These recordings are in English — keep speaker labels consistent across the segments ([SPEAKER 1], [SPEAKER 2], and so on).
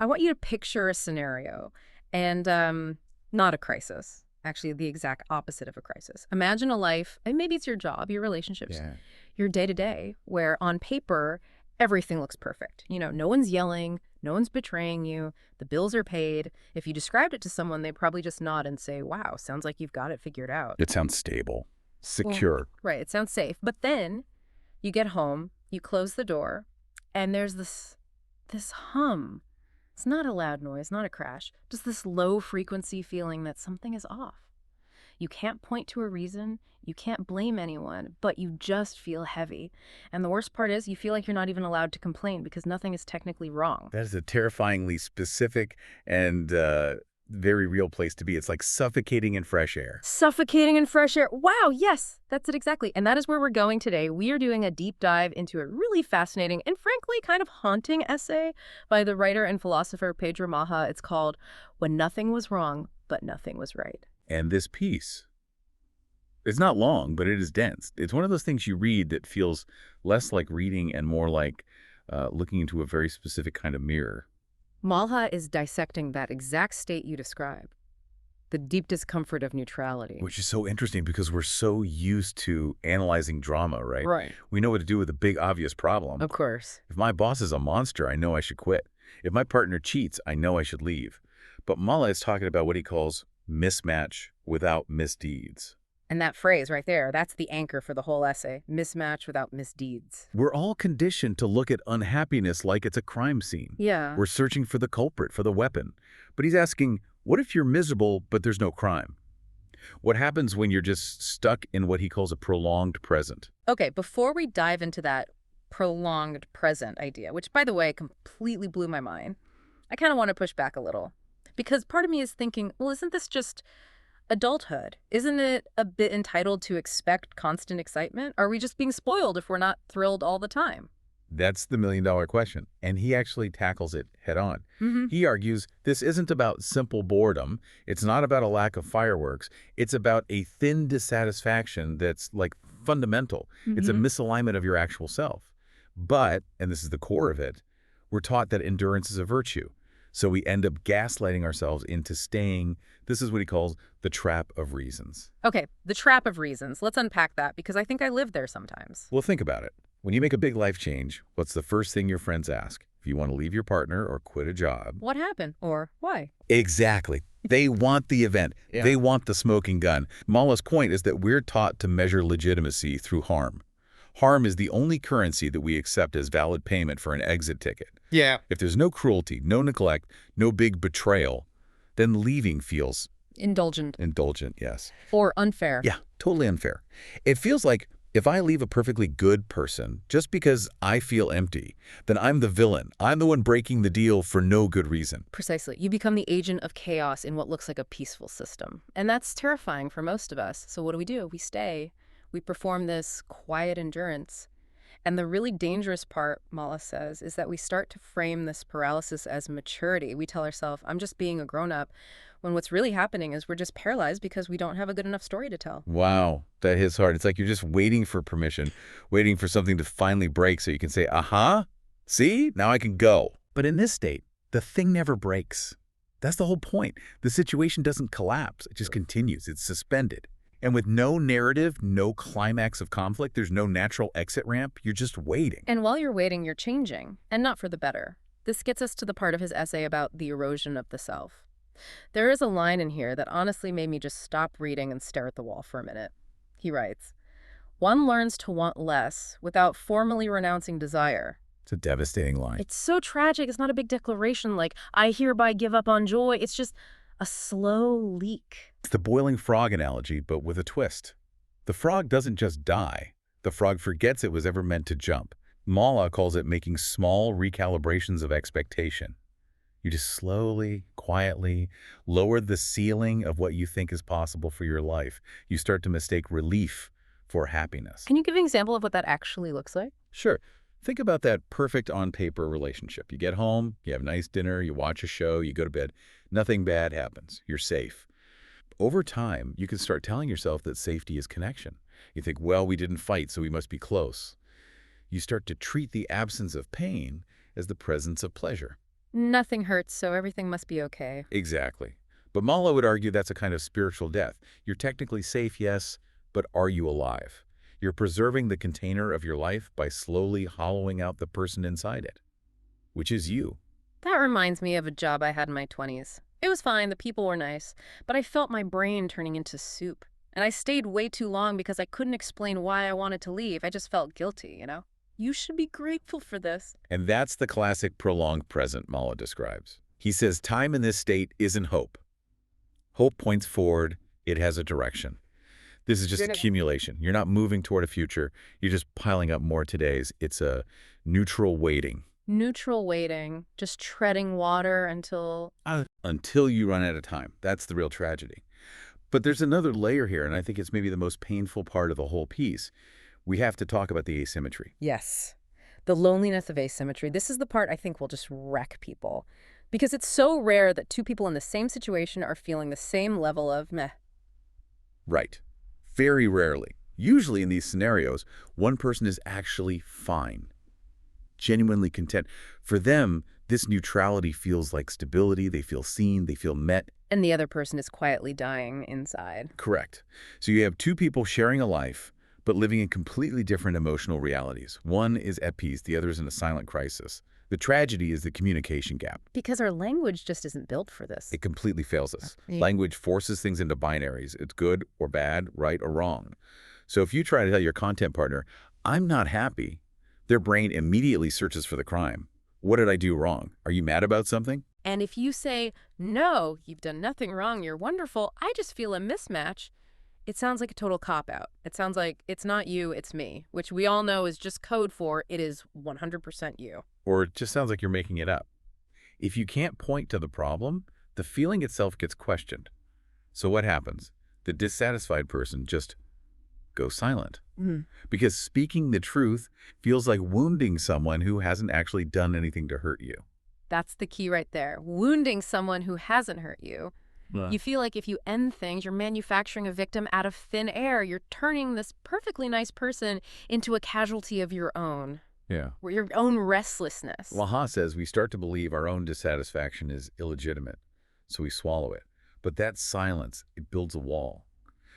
[SPEAKER 1] I want you to picture a scenario and not a crisis. Actually, the exact opposite of a crisis. Imagine a life, and maybe it's your job, your relationships,
[SPEAKER 2] Yeah.
[SPEAKER 1] your day-to-day, where on paper, everything looks perfect. No one's yelling, no one's betraying you, the bills are paid. If you described it to someone, they'd probably just nod and say, wow, sounds like you've got it figured out.
[SPEAKER 2] It sounds stable,
[SPEAKER 1] Well,
[SPEAKER 2] secure.
[SPEAKER 1] right, it sounds safe. But then you get home, you close the door, and there's this hum. It's not a loud noise, not a crash, just this low frequency feeling that something is off. You can't point to a reason, you can't blame anyone, but you just feel heavy. And the worst part is you feel like you're not even allowed to complain because nothing is technically wrong.
[SPEAKER 2] That is a terrifyingly specific and very real place to be. It's like suffocating in fresh air.
[SPEAKER 1] Suffocating in fresh air. Wow, yes, that's it exactly. And that is where we're going today. We are doing a deep dive into a really fascinating and frankly kind of haunting essay by the writer and philosopher Pedro Maha. It's called When Nothing Was Wrong, But Nothing Was Right.
[SPEAKER 2] And this piece, it's not long, but it is dense. It's one of those things you read that feels less like reading and more like looking into a very specific kind of mirror.
[SPEAKER 1] Malha is dissecting that exact state you describe, the deep discomfort of neutrality.
[SPEAKER 2] Which is so interesting because we're so used to analyzing drama, right?
[SPEAKER 1] Right.
[SPEAKER 2] We know what to do with a big, obvious problem.
[SPEAKER 1] Of course.
[SPEAKER 2] If my boss is a monster, I know I should quit. If my partner cheats, I know I should leave. But Mala is talking about what he calls mismatch without misdeeds.
[SPEAKER 1] And that phrase right there, that's the anchor for the whole essay. Mismatch without misdeeds.
[SPEAKER 2] We're all conditioned to look at unhappiness like it's a crime scene.
[SPEAKER 1] Yeah.
[SPEAKER 2] We're searching for the culprit, for the weapon. But he's asking, what if you're miserable, but there's no crime? What happens when you're just stuck in what he calls a prolonged present?
[SPEAKER 1] Okay, before we dive into that prolonged present idea, which, by the way, completely blew my mind, I kind of want to push back a little. Because part of me is thinking, well, isn't this just adulthood? Isn't it a bit entitled to expect constant excitement? Are we just being spoiled if we're not thrilled all the time?
[SPEAKER 2] That's the million-dollar question, and he actually tackles it head-on. He argues this isn't about simple boredom. It's not about a lack of fireworks. It's about a thin dissatisfaction that's, like, fundamental. It's a misalignment of your actual self. But, and this is the core of it, we're taught that endurance is a virtue. So we end up gaslighting ourselves into staying, this is what he calls the trap of reasons.
[SPEAKER 1] Okay, the trap of reasons. Let's unpack that because I think I live there sometimes.
[SPEAKER 2] Well, think about it. When you make a big life change, what's the first thing your friends ask? If you want to leave your partner or quit a job.
[SPEAKER 1] What happened? Or why?
[SPEAKER 2] Exactly. They want the event.
[SPEAKER 1] Yeah.
[SPEAKER 2] They want the smoking gun. Mala's point is that we're taught to measure legitimacy through harm. Harm is the only currency that we accept as valid payment for an exit ticket.
[SPEAKER 3] Yeah.
[SPEAKER 2] If there's no cruelty, no neglect, no big betrayal, then leaving feels
[SPEAKER 1] Indulgent.
[SPEAKER 2] indulgent, yes.
[SPEAKER 1] Or unfair.
[SPEAKER 2] Yeah, totally unfair. It feels like if I leave a perfectly good person just because I feel empty, then I'm the villain. I'm the one breaking the deal for no good reason.
[SPEAKER 1] Precisely. You become the agent of chaos in what looks like a peaceful system. And that's terrifying for most of us. So what do? We stay. We perform this quiet endurance. And the really dangerous part, Mala says, is that we start to frame this paralysis as maturity. We tell ourselves, I'm just being a grown-up, when what's really happening is we're just paralyzed because we don't have a good enough story to tell.
[SPEAKER 2] Wow, that hits hard. It's like you're just waiting for permission, waiting for something to finally break so you can say, aha, see, now I can go. But in this state, the thing never breaks. That's the whole point. The situation doesn't collapse. It just continues. It's suspended. And with no narrative, no climax of conflict, there's no natural exit ramp. You're just waiting.
[SPEAKER 1] And while you're waiting, you're changing, and not for the better. This gets us to the part of his essay about the erosion of the self. There is a line in here that honestly made me just stop reading and stare at the wall for a minute. He writes, "One learns to want less without formally renouncing desire."
[SPEAKER 2] It's a devastating line.
[SPEAKER 1] It's so tragic. It's not a big declaration like, I hereby give up on joy. It's just a slow leak.
[SPEAKER 2] It's the boiling frog analogy, but with a twist. The frog doesn't just die. The frog forgets it was ever meant to jump. Mala calls it making small recalibrations of expectation. You just slowly, quietly lower the ceiling of what you think is possible for your life. You start to mistake relief for happiness.
[SPEAKER 1] Can you give an example of what that actually looks like?
[SPEAKER 2] Sure. Think about that perfect on-paper relationship. You get home, you have a nice dinner, you watch a show, you go to bed. Nothing bad happens. You're safe. Over time, you can start telling yourself that safety is connection. You think, well, we didn't fight, so we must be close. You start to treat the absence of pain as the presence of pleasure.
[SPEAKER 1] Nothing hurts, so everything must be okay.
[SPEAKER 2] Exactly. But Mala would argue that's a kind of spiritual death. You're technically safe, yes, but are you alive? You're preserving the container of your life by slowly hollowing out the person inside it, which is you.
[SPEAKER 1] That reminds me of a job I had in my 20s. It was fine, the people were nice, but I felt my brain turning into soup. And I stayed way too long because I couldn't explain why I wanted to leave. I just felt guilty. You should be grateful for this.
[SPEAKER 2] And that's the classic prolonged present Mala describes. He says time in this state isn't hope. Hope points forward. It has a direction. This is just accumulation. You're not moving toward a future. You're just piling up more todays. It's a neutral waiting.
[SPEAKER 1] Neutral waiting, just treading water until...
[SPEAKER 2] Until you run out of time. That's the real tragedy. But there's another layer here, and I think it's maybe the most painful part of the whole piece. We have to talk about the asymmetry.
[SPEAKER 1] Yes. The loneliness of asymmetry. This is the part I think will just wreck people. Because it's so rare that two people in the same situation are feeling the same level of meh.
[SPEAKER 2] Right. Very rarely. Usually in these scenarios, one person is actually fine, genuinely content. For them, this neutrality feels like stability. They feel seen. They feel met.
[SPEAKER 1] And the other person is quietly dying inside.
[SPEAKER 2] Correct. So you have two people sharing a life, but living in completely different emotional realities. One is at peace. The other is in a silent crisis. The tragedy is the communication gap.
[SPEAKER 1] Because our language just isn't built for this.
[SPEAKER 2] It completely fails us.
[SPEAKER 1] Yeah.
[SPEAKER 2] Language forces things into binaries. It's good or bad, right or wrong. So if you try to tell your content partner, I'm not happy, their brain immediately searches for the crime. What did I do wrong? Are you mad about something?
[SPEAKER 1] And if you say, no, you've done nothing wrong, you're wonderful, I just feel a mismatch, it sounds like a total cop-out. It sounds like it's not you, it's me, which we all know is just code for it is 100% you.
[SPEAKER 2] Or it just sounds like you're making it up. If you can't point to the problem, the feeling itself gets questioned. So what happens? The dissatisfied person just goes silent. Because speaking the truth feels like wounding someone who hasn't actually done anything to hurt you.
[SPEAKER 1] That's the key right there. Wounding someone who hasn't hurt you. You feel like if you end things, you're manufacturing a victim out of thin air. You're turning this perfectly nice person into a casualty of your own.
[SPEAKER 2] Yeah.
[SPEAKER 1] Your own restlessness.
[SPEAKER 2] Laha says we start to believe our own dissatisfaction is illegitimate, so we swallow it. But that silence, it builds a wall.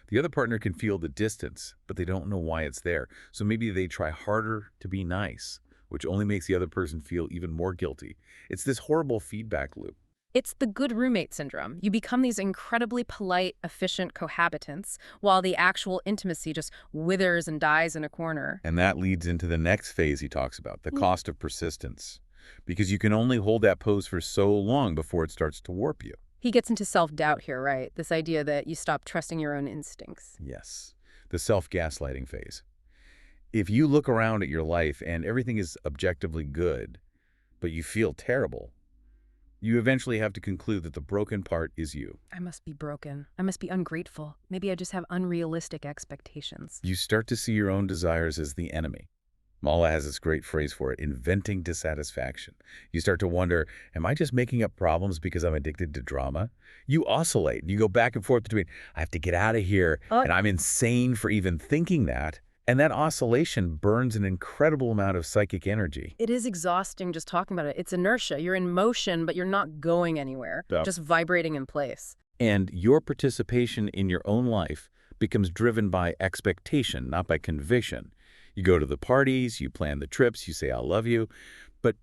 [SPEAKER 2] The other partner can feel the distance, but they don't know why it's there. So maybe they try harder to be nice, which only makes the other person feel even more guilty. It's this horrible feedback loop.
[SPEAKER 1] It's the good roommate syndrome. You become these incredibly polite, efficient cohabitants, while the actual intimacy just withers and dies in a corner.
[SPEAKER 2] And that leads into the next phase he talks about, the cost of persistence. Because you can only hold that pose for so long before it starts to warp you.
[SPEAKER 1] He gets into self-doubt here, right? This idea that you stop trusting your own instincts.
[SPEAKER 2] Yes, the self-gaslighting phase. If you look around at your life and everything is objectively good, but you feel terrible, you eventually have to conclude that the broken part is you.
[SPEAKER 1] I must be broken. I must be ungrateful. Maybe I just have unrealistic expectations.
[SPEAKER 2] You start to see your own desires as the enemy. Mala has this great phrase for it, inventing dissatisfaction. You start to wonder, am I just making up problems because I'm addicted to drama? You oscillate. You go back and forth between, I have to get out of here, and I'm insane for even thinking that. And that oscillation burns an incredible amount of psychic energy.
[SPEAKER 1] It is exhausting just talking about it. It's inertia. You're in motion, but you're not going anywhere, just vibrating in place.
[SPEAKER 2] And your participation in your own life becomes driven by expectation, not by conviction. You go to the parties, you plan the trips, you say, I love you, but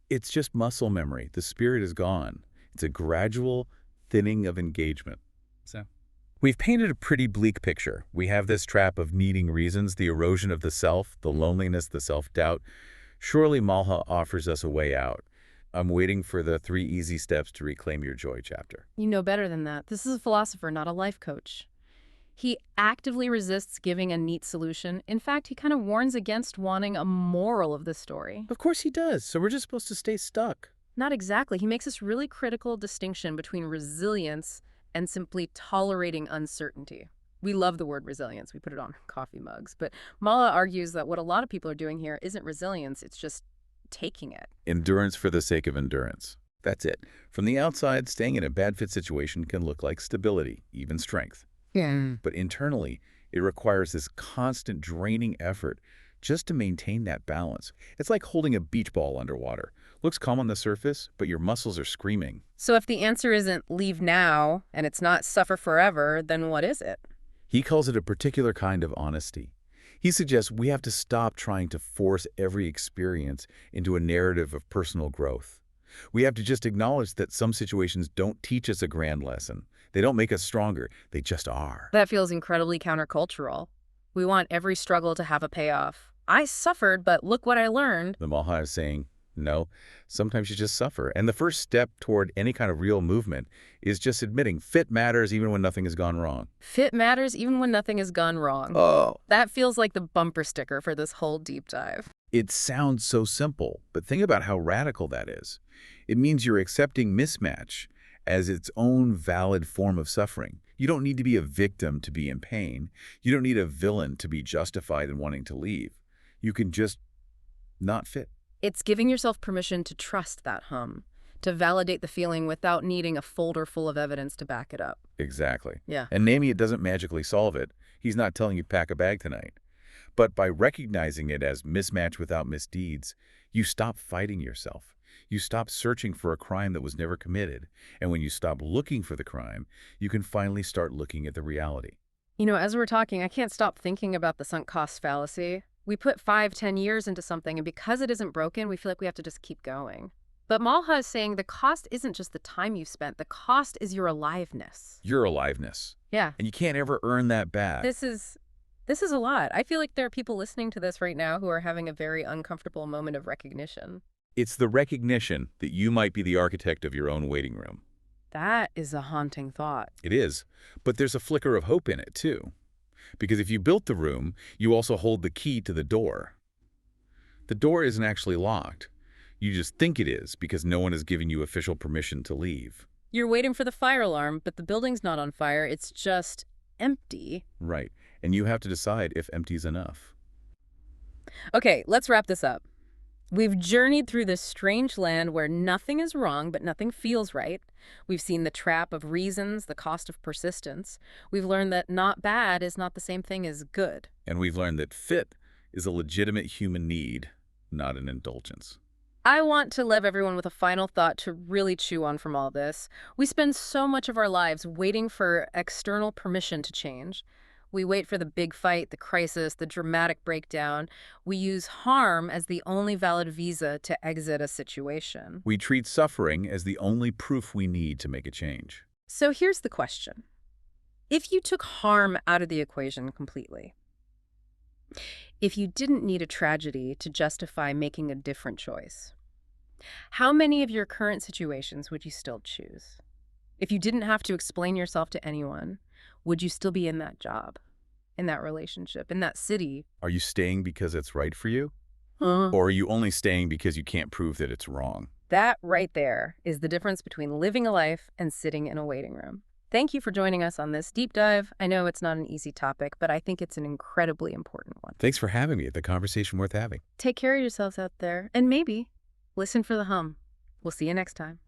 [SPEAKER 2] it's just muscle memory. The spirit is gone. It's a gradual thinning of engagement. So we've painted a pretty bleak picture. We have this trap of needing reasons, the erosion of the self, the loneliness, the self-doubt. Surely Malha offers us a way out. I'm waiting for the 3 easy steps to reclaim your joy chapter.
[SPEAKER 1] You know better than that. This is a philosopher, not a life coach. He actively resists giving a neat solution. In fact, he kind of warns against wanting a moral of the story.
[SPEAKER 2] Of course he does. So we're just supposed to stay stuck.
[SPEAKER 1] Not exactly. He makes this really critical distinction between resilience and simply tolerating uncertainty. We love the word resilience. We put it on coffee mugs. But Mala argues that what a lot of people are doing here isn't resilience. It's just taking it.
[SPEAKER 2] Endurance for the sake of endurance. That's it. From the outside, staying in a bad fit situation can look like stability, even strength.
[SPEAKER 1] Yeah.
[SPEAKER 2] But internally, it requires this constant draining effort just to maintain that balance. It's like holding a beach ball underwater. Looks calm on the surface, but your muscles are screaming.
[SPEAKER 1] So if the answer isn't leave now and it's not suffer forever, then what is it?
[SPEAKER 2] He calls it a particular kind of honesty. He suggests we have to stop trying to force every experience into a narrative of personal growth. We have to just acknowledge that some situations don't teach us a grand lesson. They don't make us stronger. They just are.
[SPEAKER 1] That feels incredibly countercultural. We want every struggle to have a payoff. I suffered, but look what I learned.
[SPEAKER 2] The Maha is saying, no, sometimes you just suffer. And the first step toward any kind of real movement is just admitting fit matters even when nothing has gone wrong.
[SPEAKER 1] Fit matters even when nothing has gone wrong.
[SPEAKER 2] Oh.
[SPEAKER 1] That feels like the bumper sticker for this whole deep dive.
[SPEAKER 2] It sounds so simple, but think about how radical that is. It means you're accepting mismatch as its own valid form of suffering. You don't need to be a victim to be in pain. You don't need a villain to be justified in wanting to leave. You can just not fit.
[SPEAKER 1] It's giving yourself permission to trust that hum, to validate the feeling without needing a folder full of evidence to back it up.
[SPEAKER 2] Exactly.
[SPEAKER 1] Yeah.
[SPEAKER 2] And naming it doesn't magically solve it. He's not telling you pack a bag tonight. But by recognizing it as mismatch without misdeeds, you stop fighting yourself. You stop searching for a crime that was never committed. And when you stop looking for the crime, you can finally start looking at the reality.
[SPEAKER 1] You know, as we're talking, I can't stop thinking about the sunk cost fallacy. We put 5, 10 years into something, and because it isn't broken, we feel like we have to just keep going. But Malha is saying the cost isn't just the time you spent. The cost is your aliveness.
[SPEAKER 2] Your aliveness.
[SPEAKER 1] Yeah.
[SPEAKER 2] And you can't ever earn that back.
[SPEAKER 1] This is a lot. I feel like there are people listening to this right now who are having a very uncomfortable moment of recognition.
[SPEAKER 2] It's the recognition that you might be the architect of your own waiting room.
[SPEAKER 1] That is a haunting thought.
[SPEAKER 2] It is, but there's a flicker of hope in it, too. Because if you built the room, you also hold the key to the door. The door isn't actually locked. You just think it is because no one has given you official permission to leave.
[SPEAKER 1] You're waiting for the fire alarm, but the building's not on fire. It's just empty.
[SPEAKER 2] Right. And you have to decide if empty's enough.
[SPEAKER 1] Okay, let's wrap this up. We've journeyed through this strange land where nothing is wrong, but nothing feels right. We've seen the trap of reasons, the cost of persistence. We've learned that not bad is not the same thing as good.
[SPEAKER 2] And we've learned that fit is a legitimate human need, not an indulgence.
[SPEAKER 1] I want to leave everyone with a final thought to really chew on from all this. We spend so much of our lives waiting for external permission to change. We wait for the big fight, the crisis, the dramatic breakdown. We use harm as the only valid visa to exit a situation.
[SPEAKER 2] We treat suffering as the only proof we need to make a change.
[SPEAKER 1] So here's the question. If you took harm out of the equation completely, if you didn't need a tragedy to justify making a different choice, how many of your current situations would you still choose? If you didn't have to explain yourself to anyone, would you still be in that job, in that relationship, in that city?
[SPEAKER 2] Are you staying because it's right for you?
[SPEAKER 1] Or
[SPEAKER 2] Or are you only staying because you can't prove that it's wrong?
[SPEAKER 1] that right there is the difference between living a life and sitting in a waiting room. Thank you for joining us on this deep dive. I know it's not an easy topic, but I think it's an incredibly important one.
[SPEAKER 2] Thanks for having me. The conversation worth having.
[SPEAKER 1] Take care of yourselves out there, and maybe listen for the hum. We'll see you next time.